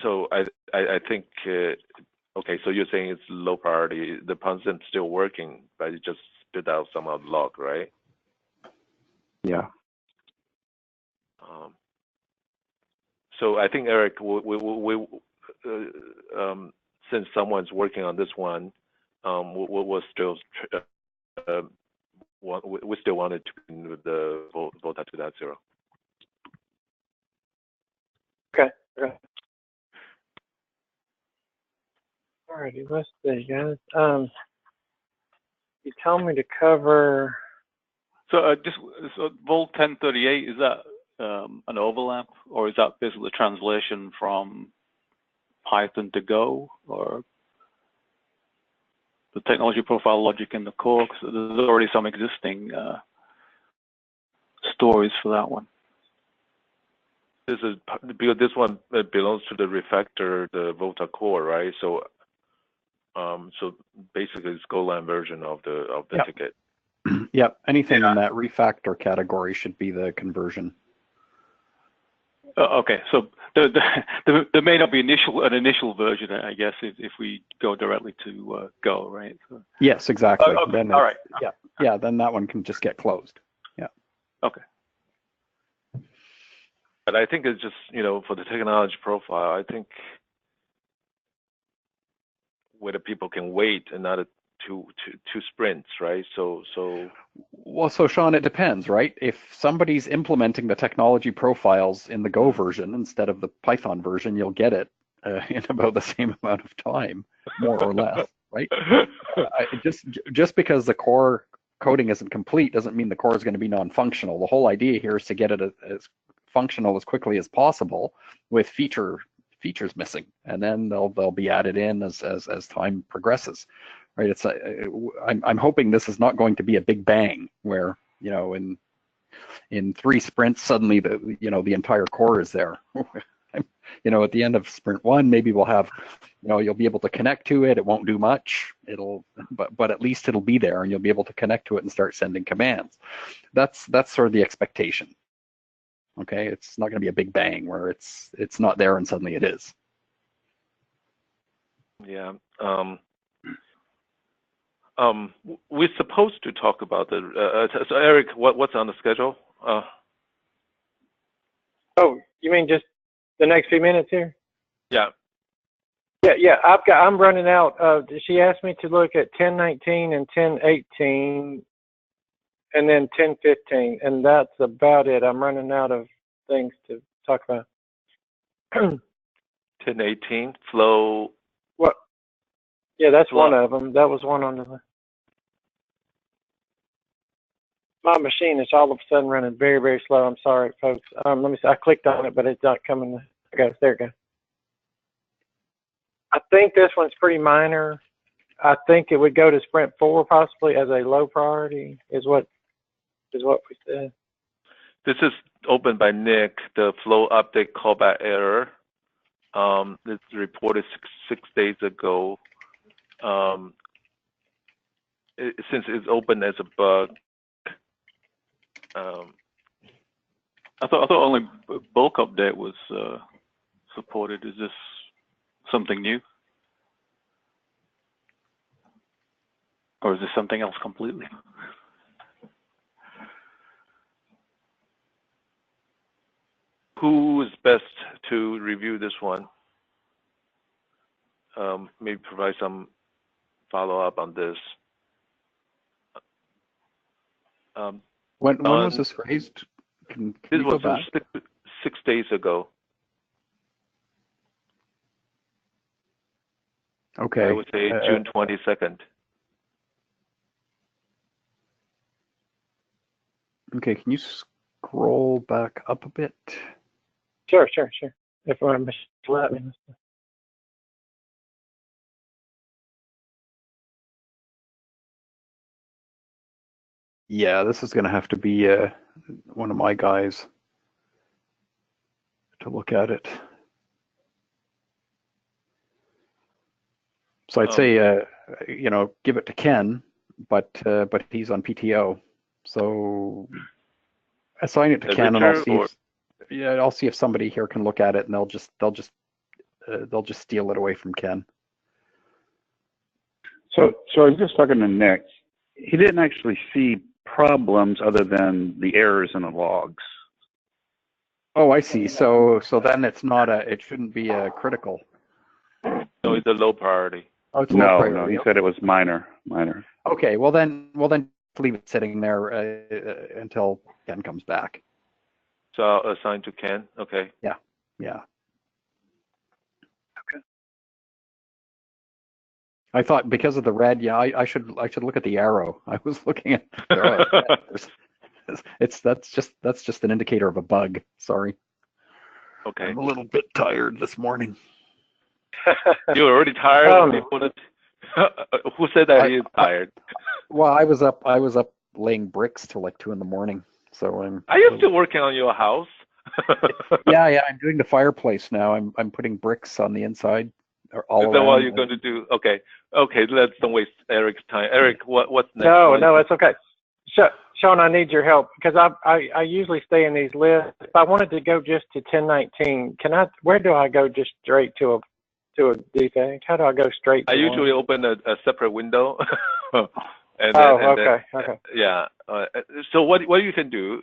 so I think. Okay, so you're saying it's low priority. The PON-SIM is still working, but it just spit out some of the log, right? Yeah. So I think Eric, since someone's working on this one, we'll still we still wanted to begin with the VOLTHA 2.0. Okay. Alrighty, let's see, guys. You told me to cover. So so Volt 1038, is that an overlap, or is that basically the translation from Python to Go, or the technology profile logic in the core? Because there's already some existing stories for that one. This is because this one belongs to the refactor, the VOLTHA core, right? So, so basically, it's Golang version of the Yep. ticket. Yep. Anything in that refactor category should be the conversion. Okay, so there may not be an initial version, I guess, if we go directly to Go, right? So, yes, exactly. Okay. Then all right. Yeah. Then that one can just get closed. Yeah. Okay. But I think it's just, for the technology profile, I think whether people can wait another two sprints, right? So. Well, so Sean, it depends, right? If somebody's implementing the technology profiles in the Go version instead of the Python version, you'll get it in about the same amount of time, more or less, right? Just because the core coding isn't complete doesn't mean the core is going to be non-functional. The whole idea here is to get it as functional as quickly as possible with features missing, and then they'll be added in as time progresses. Right, it's I'm hoping this is not going to be a big bang where in 3 sprints suddenly the entire core is there. At the end of sprint 1, maybe we'll have you'll be able to connect to it. It won't do much. But at least it'll be there, and you'll be able to connect to it and start sending commands. That's sort of the expectation. Okay, it's not going to be a big bang where it's not there and suddenly it is. Yeah. We're supposed to talk about the. So Eric, what's on the schedule? Oh, you mean just the next few minutes here? Yeah. Yeah. I'm running out. She asked me to look at 1019 and 1018, and then 1015, and that's about it. I'm running out of things to talk about. 1018 flow. What? Yeah, that's one of them. That was one on the. My machine is all of a sudden running very, very slow. I'm sorry, folks. Let me see. I clicked on it, but it's not coming. There it goes. I think this one's pretty minor. I think it would go to sprint 4 possibly as a low priority. Is what we said. This is opened by Nick. The flow update callback error. It's reported six days ago. Since it's open as a bug. I thought only bulk update was supported. Is this something new, or is this something else completely? Who is best to review this one? Maybe provide some follow-up on this. When was this raised? This was 6 days ago. Okay. I would say June 22nd. Okay, can you scroll back up a bit? Sure. if my machine let me. Yeah, this is going to have to be one of my guys to look at it. So I'd say, you know, give it to Ken, but he's on PTO. So assign it to Ken, and I'll see. I'll see if somebody here can look at it, and they'll just steal it away from Ken. So I was just talking to Nick. He didn't actually see problems other than the errors in the logs. Oh, I see. So then it's not it shouldn't be a critical. No, it's a low priority. Oh, it's a low priority. No, he said it was minor. Okay, well then leave it sitting there until Ken comes back. So I'll assign to Ken. Okay. Yeah. Okay. I thought because of the red, yeah, I should look at the arrow. I was looking at that's just an indicator of a bug. Sorry. Okay. I'm a little bit tired this morning. You're already tired? Who said that he is tired? Well, I was up laying bricks till like 2 a.m. So Are you still working on your house? Yeah, I'm doing the fireplace now. I'm putting bricks on the inside. All is that what you're going to do? Okay, let's don't waste Eric's time. Eric, what's next? No, it's okay. Sean, I need your help because I usually stay in these lists. If I wanted to go just to 1019, where do I go just straight to a defect? How do I go straight to I usually open a separate window. Okay. Yeah. So what you can do,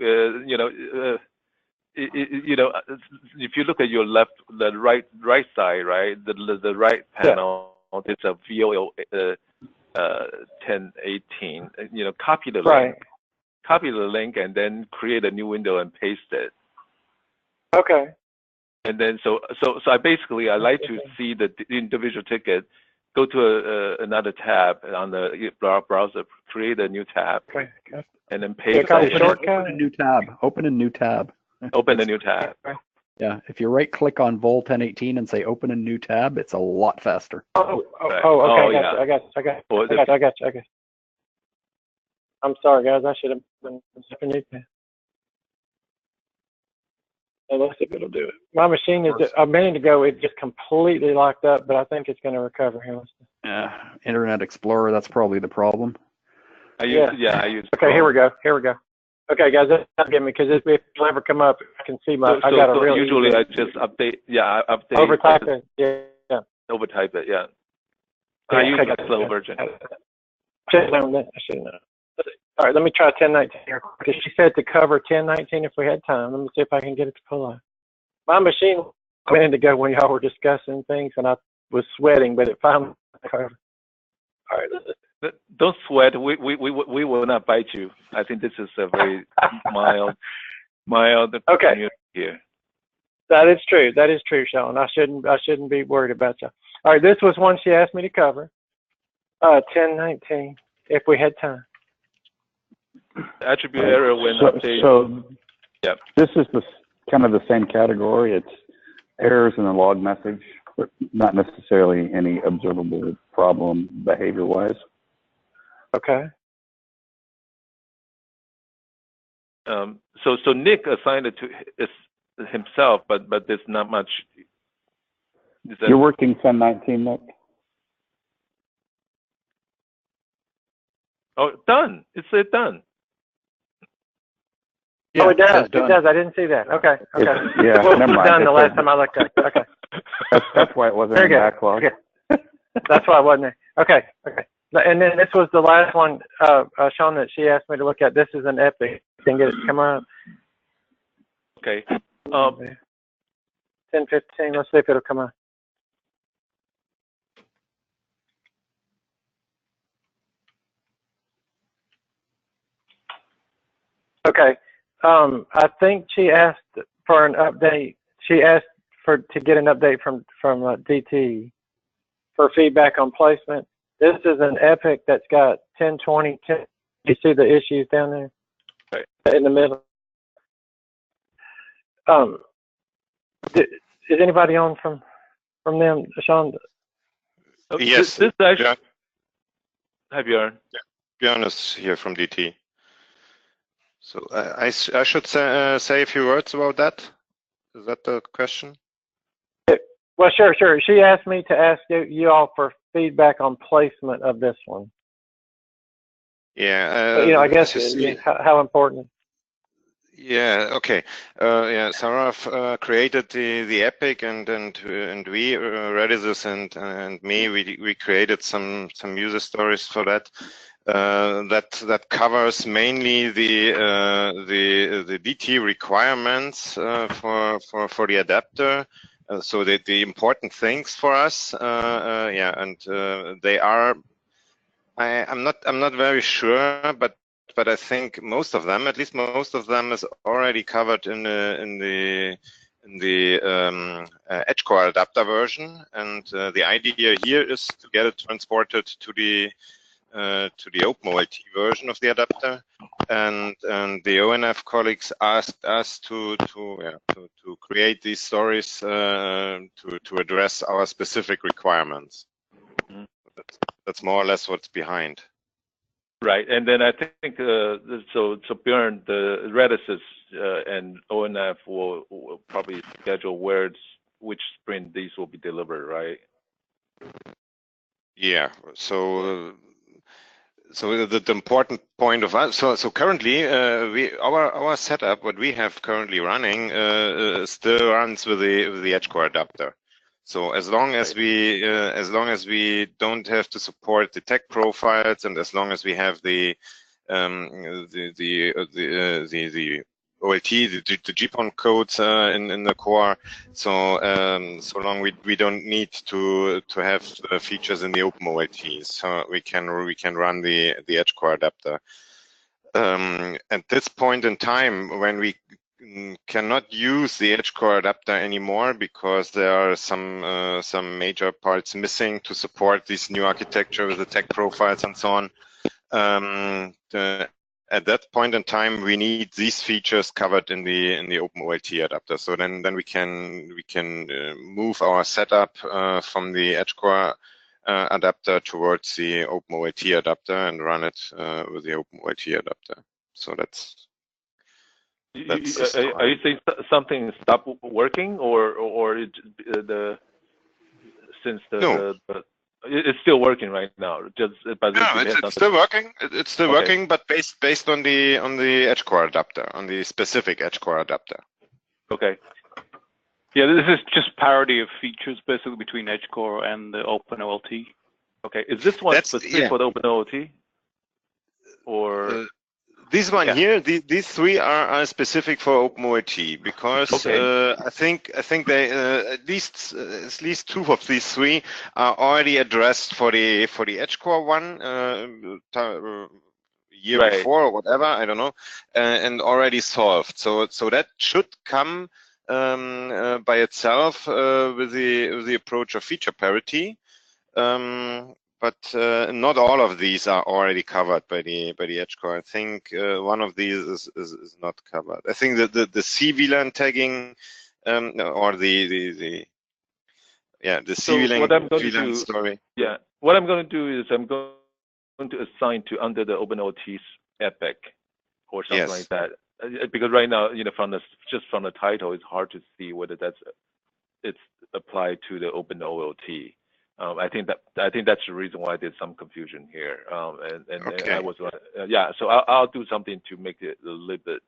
if you look at your the right side, right, the right panel, it's a VOLTHA 1018. Copy the link. Copy the link and then create a new window and paste it. Okay. And then so I basically I like to see the individual ticket. Go to another tab on the browser, create a new tab, and then paste. Open a new tab. Open a new tab. Open a new tab. Yeah, if you right-click on VOL 1018 and say open a new tab, it's a lot faster. Okay. I got you. I'm sorry, guys. I should have been a new tab. Let's see if it'll do it. My machine is a minute ago. It just completely locked up, but I think it's going to recover here. Yeah, Internet Explorer. That's probably the problem. I use. Okay, here we go. Okay, guys, that'll get me because if it'll ever come up, I can see my. I got a really. Usually, I just update. Yeah, I update. Overtype it. Yeah. Overtype it. Yeah. I use the slow version. I should have known. All right, let me try 1019 here because she said to cover 1019 if we had time. Let me see if I can get it to pull up. My machine a minute ago when y'all were discussing things and I was sweating, but it finally covered. All right. Don't sweat. We will not bite you. I think this is a very mild okay. Here. That is true, Sean. I shouldn't be worried about you. All right, this was one she asked me to cover. 1019 if we had time. Attribute error when updated. So this is kind of the same category. It's errors in the log message, but not necessarily any observable problem behavior-wise. Okay. So Nick assigned it to himself, but there's not much. You're working 1019, Nick? Oh, done. It said done. Yeah, oh, it does. It does. I didn't see that. Okay. Yeah, well, never mind. Done the last time I looked at it. Okay. That's why it wasn't in the backlog. Okay. That's why it wasn't there. Okay. And then this was the last one, Sean, that she asked me to look at. This is an epic. Can get it come on. Okay. 1015. Let's see if it'll come on. Okay. I think she asked for an update. She asked to get an update from DT for feedback on placement. This is an Epic that's got 1020. You see the issues down there, right in the middle. is anybody on from them, Sean? Yes. This actually. Hi, Björn. Björn is here from DT. So I should say a few words about that. Is that the question? Well, sure. She asked me to ask you all for feedback on placement of this one. Yeah. I guess how important. Yeah. Okay. Yeah. Sarah created the epic, and we Redis and me we created some user stories for that. That covers mainly the DT requirements for the adapter. So the important things for us, and they are. I'm not very sure, but I think most of them, at least most of them, is already covered in the edge core adapter version. And the idea here is to get it transported to the OpenOLT version of the adapter, and the ONF colleagues asked us to create these stories to address our specific requirements. Mm-hmm. That's more or less what's behind. Right, and then I think so Björn, the Redis and ONF will probably schedule which sprint these will be delivered, right? Yeah. So the important point of us. So currently, our setup, what we have currently running, still runs with the edge core adapter. So as long as we don't have to support the tech profiles, and as long as we have the OLT, the GPON codes in the core, so long we don't need to have features in the OpenOLT, so we can run the edge core adapter. At this point in time, when we cannot use the edge core adapter anymore because there are some major parts missing to support this new architecture with the tech profiles and so on. At that point in time, we need these features covered in the OpenOLT adapter. So then we can move our setup from the edge core adapter towards the OpenOLT adapter and run it with the OpenOLT adapter. So that's are you saying something stopped working, or it's still working right now? It's still working. It's still working, but based on the edge core adapter, on the specific edge core adapter. Okay. Yeah, this is just parity of features basically between edge core and the OpenOLT. Okay. Is this one specific for the OpenOLT, or? This one here, these three are specific for OpenOLT because I think they at least two of these three are already addressed for the edge core one year before or whatever, I don't know, and already solved. So that should come by itself with the approach of feature parity. But not all of these are already covered by the edge core. I think one of these is not covered. I think that the CVLAN tagging or the CVLAN story. Yeah, what I'm going to do is I'm going to assign to under the OpenOLT's epic or something like that, because right now, from the title, it's hard to see whether it's applied to the OpenOLT. I think that's the reason why there's some confusion here. And I was so I'll do something to make it a little bit.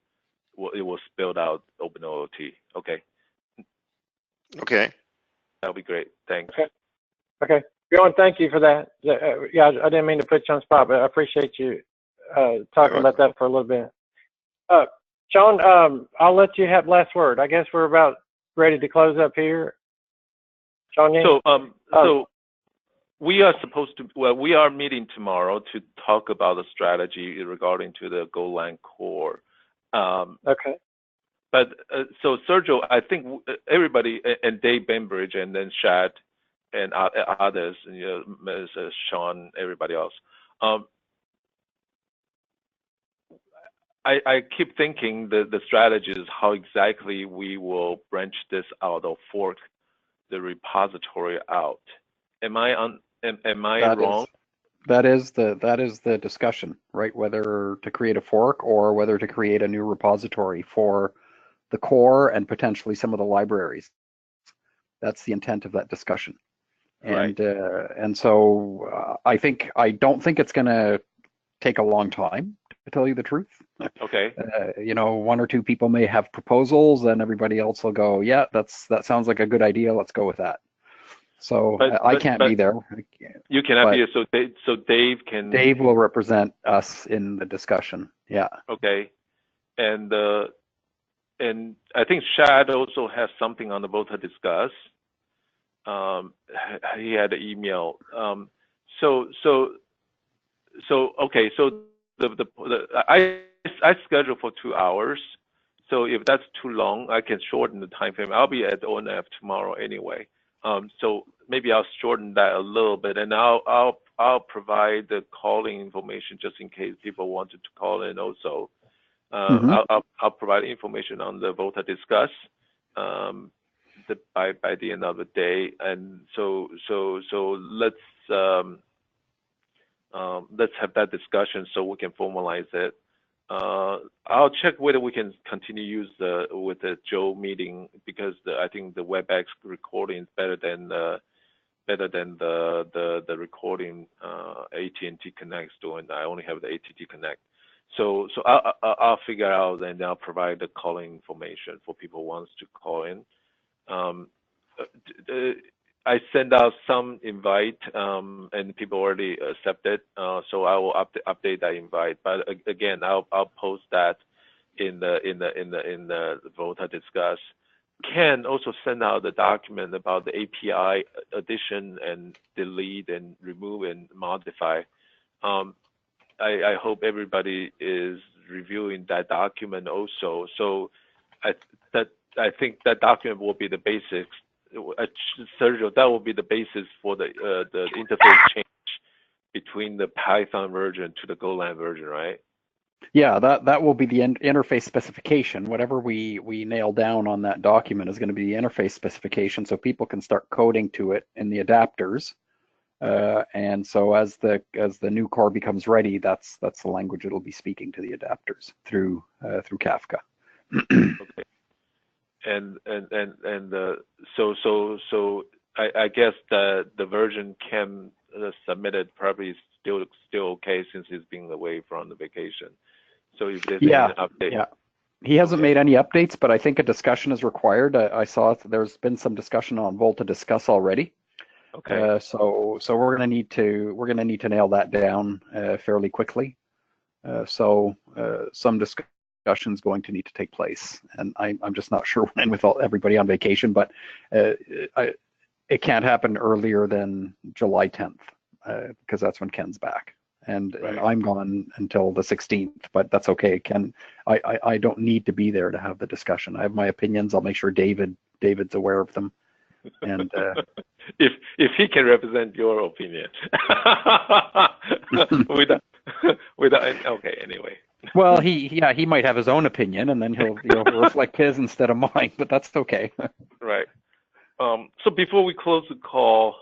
It will spell out OpenOLT. Okay. That'll be great. Thanks. Okay. Bjorn, thank you for that. I didn't mean to put you on the spot, but I appreciate you talking about that for a little bit. Sean, I'll let you have last word. I guess we're about ready to close up here. Sean, so we are meeting tomorrow to talk about the strategy regarding to the Golang core. Okay. But so Sergio, I think everybody, and Dave Bainbridge, and then Shad, and others, Sean, everybody else. I keep thinking the strategy is how exactly we will branch this out or fork the repository out. Am I wrong? That is the discussion, right? Whether to create a fork or whether to create a new repository for the core and potentially some of the libraries. That's the intent of that discussion. Right. And so I don't think it's going to take a long time, to tell you the truth. Okay. One or two people may have proposals, and everybody else will go, yeah, that sounds like a good idea. Let's go with that. So I can't be there. You cannot be here, so Dave can. Dave will represent us in the discussion. Yeah. Okay, and I think Shad also has something on the VOLTHA Discuss. He had an email. So okay. So I schedule for 2 hours. So if that's too long, I can shorten the time frame. I'll be at ONF tomorrow anyway. So maybe I'll shorten that a little bit, and I'll provide the calling information just in case people wanted to call in also. I'll provide information on the VOLTHA Discuss by the end of the day, and so let's have that discussion so we can formalize it. I'll check whether we can continue use with the Joe meeting, because I think the WebEx recording is better than the recording AT&T Connect's doing. I only have the AT&T Connect, so I'll figure out, and I'll provide the calling information for people who wants to call in. I send out some invite, and people already accepted. So I will update that invite. But again, I'll post that in the VOLTHA Discuss. Ken also send out the document about the API addition and delete and remove and modify. I hope everybody is reviewing that document also. So I think that document will be the basics. Sergio, that will be the basis for the interface change between the Python version to the Golang version, right? Yeah, that will be the interface specification. Whatever we nail down on that document is going to be the interface specification, so people can start coding to it in the adapters. And so as the new core becomes ready, that's the language it'll be speaking to the adapters through Kafka. Okay. And so I guess the version Ken submitted probably is still okay, since he's being away from the vacation. So if there's any update. Yeah. He hasn't made any updates, but I think a discussion is required. I saw there's been some discussion on VOLTHA Discuss already. Okay. So we're gonna need to nail that down fairly quickly. So some discussion's going to need to take place, and I'm just not sure when with everybody on vacation, but it can't happen earlier than July 10th because that's when Ken's back. And I'm gone until the 16th, but that's okay. Ken, I don't need to be there to have the discussion. I have my opinions. I'll make sure David's aware of them. And if he can represent your opinion, okay, anyway. Well, he might have his own opinion, and then he'll reflect his instead of mine, but that's okay. Right. So before we close the call,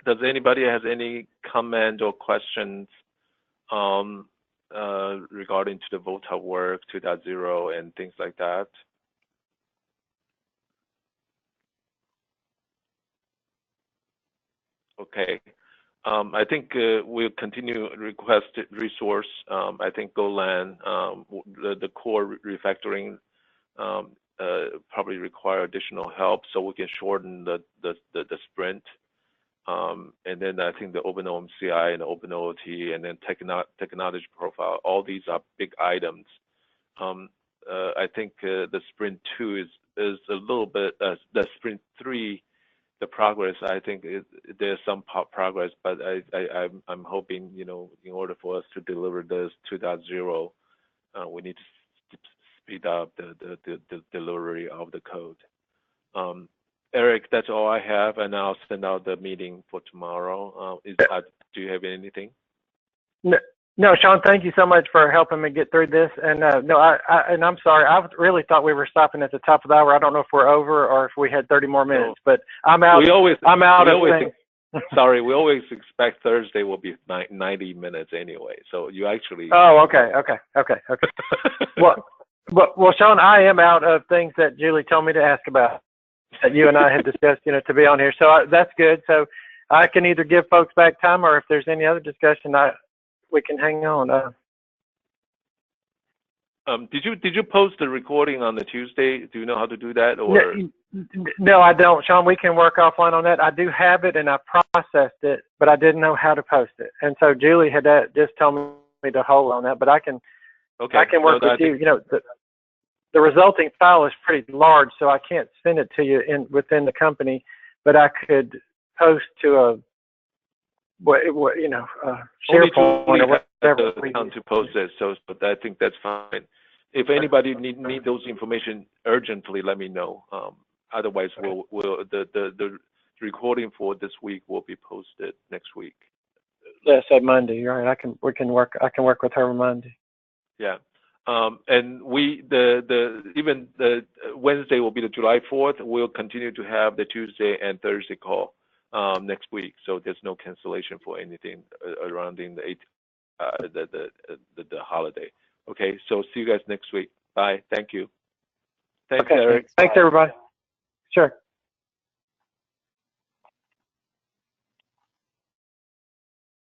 does anybody has any comment or questions regarding to the VOLTHA work 2.0 and things like that? Okay. I think we'll continue request resource. I think Golang, the core refactoring probably require additional help, so we can shorten the sprint. And then I think the OpenOMCI and OpenOOT and then technology profile, all these are big items. I think the sprint 2 is a little bit, the sprint 3, the progress, I think there's some progress, but I'm hoping, in order for us to deliver this 2.0, we need to speed up the delivery of the code. Eric, that's all I have, and I'll send out the meeting for tomorrow. Do you have anything? No, Sean, thank you so much for helping me get through this. And no, and I'm sorry. I really thought we were stopping at the top of the hour. I don't know if we're over or if we had 30 more minutes, but I'm out. I'm out of things. Sorry, we always expect Thursday will be 90 minutes anyway. So you actually. Oh, okay. Well, Sean, I am out of things that Julie told me to ask about that you and I had discussed, to be on here. So that's good. So I can either give folks back time, or if there's any other discussion, we can hang on. Did you post the recording on the Tuesday? Do you know how to do that? Or no, I don't, Sean. We can work offline on that. I do have it, and I processed it, but I didn't know how to post it. And so Julie had just told me to hold on that, but I can. Okay. I can work with you. The resulting file is pretty large, so I can't send it to you within the company, but I could post to a SharePoint or whatever. To post it, so I think that's fine. If anybody need those information urgently, let me know. Otherwise, the recording for this week will be posted next week. Yeah, said Monday. You're right. I can work with her on Monday. Yeah. And even the Wednesday will be the July 4th. We'll continue to have the Tuesday and Thursday call next week. So there's no cancellation for anything around the holiday. Okay. So see you guys next week. Bye. Thank you. Thanks, Eric. Thanks, everybody. Sure.